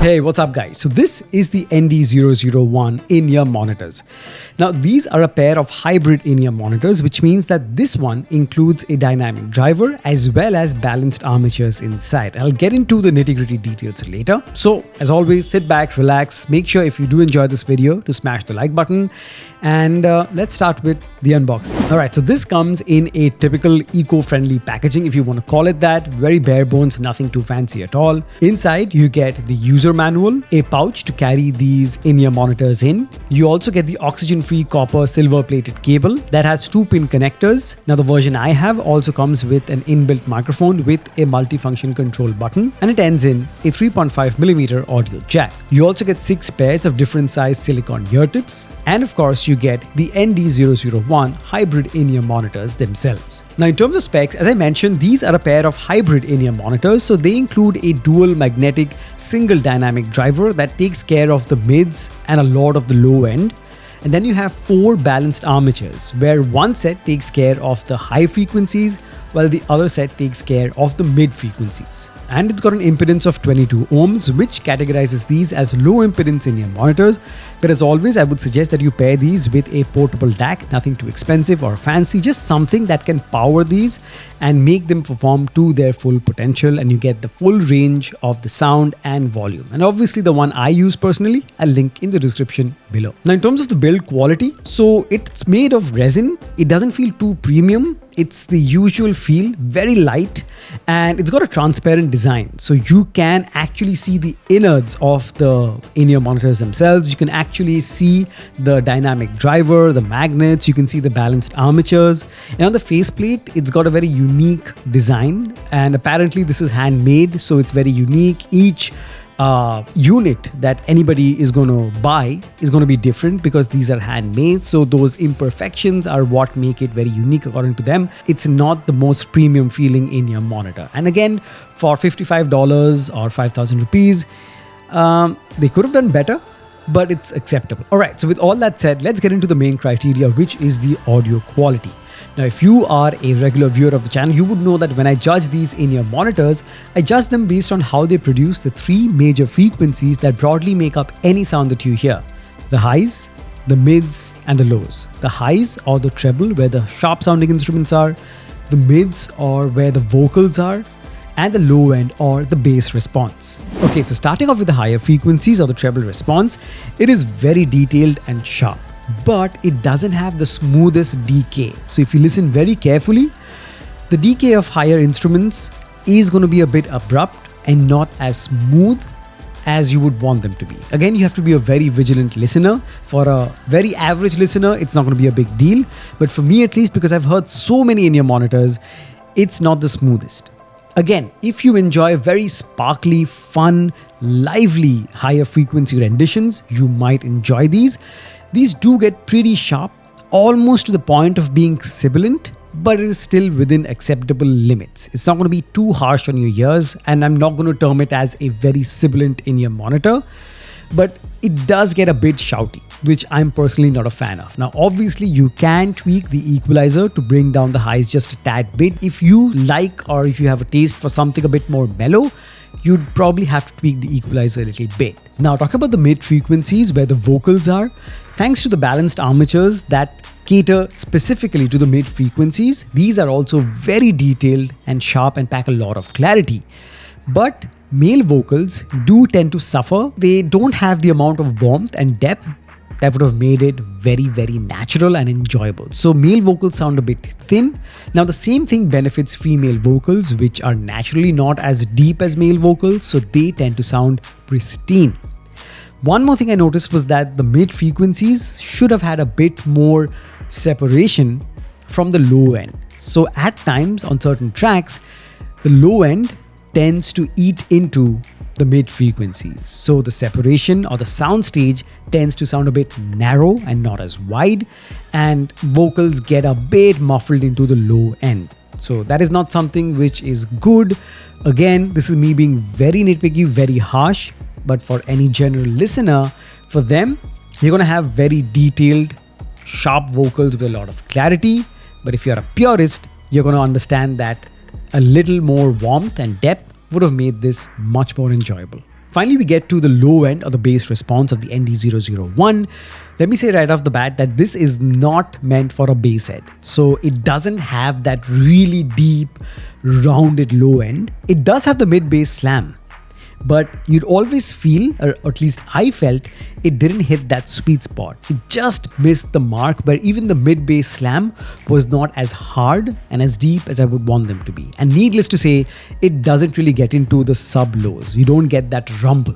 Hey, what's up guys? So this is the ND001 in-ear monitors. Now these are a pair of hybrid in-ear monitors, which means that this one includes a dynamic driver as well as balanced armatures inside. I'll get into the nitty-gritty details later. So as always, sit back, relax, make sure if you do enjoy this video to smash the like button, and let's start with the unboxing. Alright, so this comes in a typical eco-friendly packaging, if you want to call it that. Very bare bones, nothing too fancy at all. Inside you get the user manual, a pouch to carry these in-ear monitors in. You also get the oxygen-free copper silver-plated cable that has 2-pin connectors. Now the version I have also comes with an inbuilt microphone with a multifunction control button, and it ends in a 3.5mm audio jack. You also get 6 pairs of different size silicone ear tips, and of course you get the ND001 hybrid in-ear monitors themselves. Now in terms of specs, as I mentioned, these are a pair of hybrid in-ear monitors, so they include a dual magnetic single dynamic driver that takes care of the mids and a lot of the low end. And then you have 4 balanced armatures, where one set takes care of the high frequencies while the other set takes care of the mid frequencies. And it's got an impedance of 22 ohms, which categorizes these as low impedance in-ear monitors. But as always, I would suggest that you pair these with a portable DAC, nothing too expensive or fancy, just something that can power these and make them perform to their full potential, and you get the full range of the sound and volume. And obviously the one I use personally, I'll link in the description below. Now in terms of the build quality, so it's made of resin. It doesn't feel too premium. It's the usual feel, very light, and it's got a transparent design. So you can actually see the innards of the in-ear monitors themselves. You can actually see the dynamic driver, the magnets, you can see the balanced armatures. And on the faceplate, it's got a very unique design, and apparently this is handmade, so it's very unique. Each unit that anybody is going to buy is going to be different because these are handmade, so those imperfections are what make it very unique according to them. It's not the most premium feeling in-ear monitor, and again, for $55 or 5,000 rupees, they could have done better, but it's acceptable. Alright, so with all that said, let's get into the main criteria, which is the audio quality. Now, if you are a regular viewer of the channel, you would know that when I judge these in-ear monitors, I judge them based on how they produce the 3 major frequencies that broadly make up any sound that you hear: the highs, the mids, and the lows. The highs, or the treble, where the sharp sounding instruments are; the mids, or where the vocals are; and the low end, or the bass response. Okay, so starting off with the higher frequencies or the treble response, it is very detailed and sharp, but it doesn't have the smoothest decay. So if you listen very carefully, the decay of higher instruments is going to be a bit abrupt and not as smooth as you would want them to be. Again, you have to be a very vigilant listener. For a very average listener, it's not going to be a big deal, but for me at least, because I've heard so many in-ear monitors, it's not the smoothest. Again, if you enjoy very sparkly, fun, lively, higher frequency renditions, you might enjoy these. These do get pretty sharp, almost to the point of being sibilant, but it is still within acceptable limits. It's not going to be too harsh on your ears, and I'm not going to term it as a very sibilant in-ear monitor, but it does get a bit shouty, which I'm personally not a fan of. Now, obviously, you can tweak the equalizer to bring down the highs just a tad bit. If you like, or if you have a taste for something a bit more mellow, you'd probably have to tweak the equalizer a little bit. Now, talk about the mid frequencies where the vocals are. Thanks to the balanced armatures that cater specifically to the mid frequencies, these are also very detailed and sharp and pack a lot of clarity. But male vocals do tend to suffer. They don't have the amount of warmth and depth that would have made it very, very natural and enjoyable. So male vocals sound a bit thin. Now the same thing benefits female vocals, which are naturally not as deep as male vocals, so they tend to sound pristine. One more thing I noticed was that the mid frequencies should have had a bit more separation from the low end. So at times on certain tracks, the low end tends to eat into the mid frequencies. So the separation or the sound stage tends to sound a bit narrow and not as wide, and vocals get a bit muffled into the low end. So that is not something which is good. Again, this is me being very nitpicky, very harsh, but for any general listener, for them, you're going to have very detailed, sharp vocals with a lot of clarity. But if you're a purist, you're going to understand that a little more warmth and depth would have made this much more enjoyable. Finally, we get to the low end of the bass response of the ND001. Let me say right off the bat that this is not meant for a bass head. So it doesn't have that really deep, rounded low end. It does have the mid-bass slam, but you'd always feel, or at least I felt, it didn't hit that sweet spot. It just missed the mark, but even the mid-bass slam was not as hard and as deep as I would want them to be. And needless to say, it doesn't really get into the sub-lows. You don't get that rumble.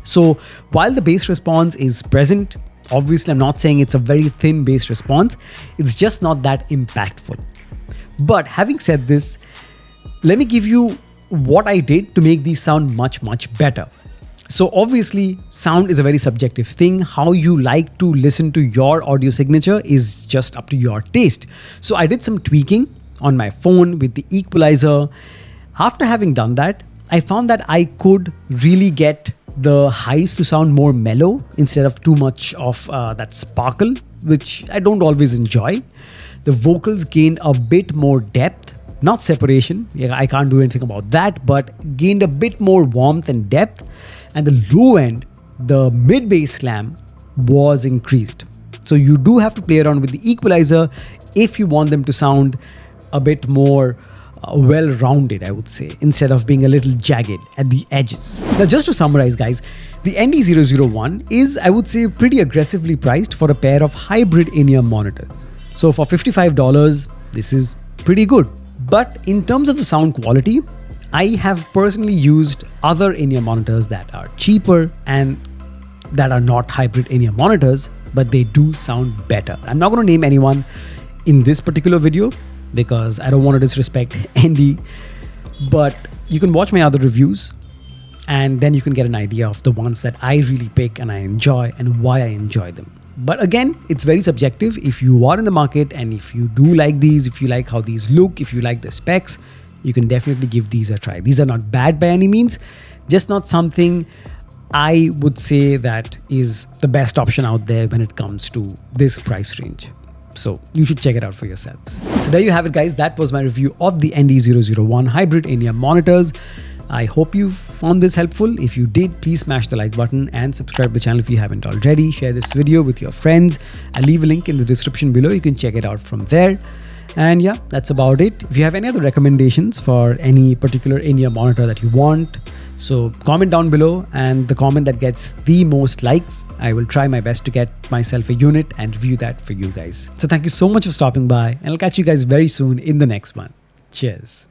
So while the bass response is present, obviously I'm not saying it's a very thin bass response, it's just not that impactful. But having said this, let me give you what I did to make these sound much better. So obviously sound is a very subjective thing. How you like to listen to your audio signature is just up to your taste. So I did some tweaking on my phone with the equalizer. After having done that, I found that I could really get the highs to sound more mellow instead of too much of that sparkle, which I don't always enjoy. The vocals gained a bit more depth. Not separation, I can't do anything about that, but gained a bit more warmth and depth. And the low end, the mid-bass slam, was increased. So you do have to play around with the equalizer if you want them to sound a bit more well-rounded, I would say, instead of being a little jagged at the edges. Now, just to summarize, guys, the ND001 is, I would say, pretty aggressively priced for a pair of hybrid in-ear monitors. So for $55, this is pretty good. But in terms of the sound quality, I have personally used other in-ear monitors that are cheaper and that are not hybrid in-ear monitors, but they do sound better. I'm not going to name anyone in this particular video because I don't want to disrespect Andy, but you can watch my other reviews and then you can get an idea of the ones that I really pick and I enjoy and why I enjoy them. But again, it's very subjective. If you are in the market and if you do like these, if you like how these look, if you like the specs, you can definitely give these a try. These are not bad by any means, just not something I would say that is the best option out there when it comes to this price range. So you should check it out for yourselves. So there you have it, guys. That was my review of the ND001 hybrid in-ear monitors. I hope you found this helpful. If you did, please smash the like button and subscribe to the channel if you haven't already. Share this video with your friends. I'll leave a link in the description below. You can check it out from there. And yeah, that's about it. If you have any other recommendations for any particular in-ear monitor that you want, so comment down below, and the comment that gets the most likes, I will try my best to get myself a unit and review that for you guys. So thank you so much for stopping by, and I'll catch you guys very soon in the next one. Cheers.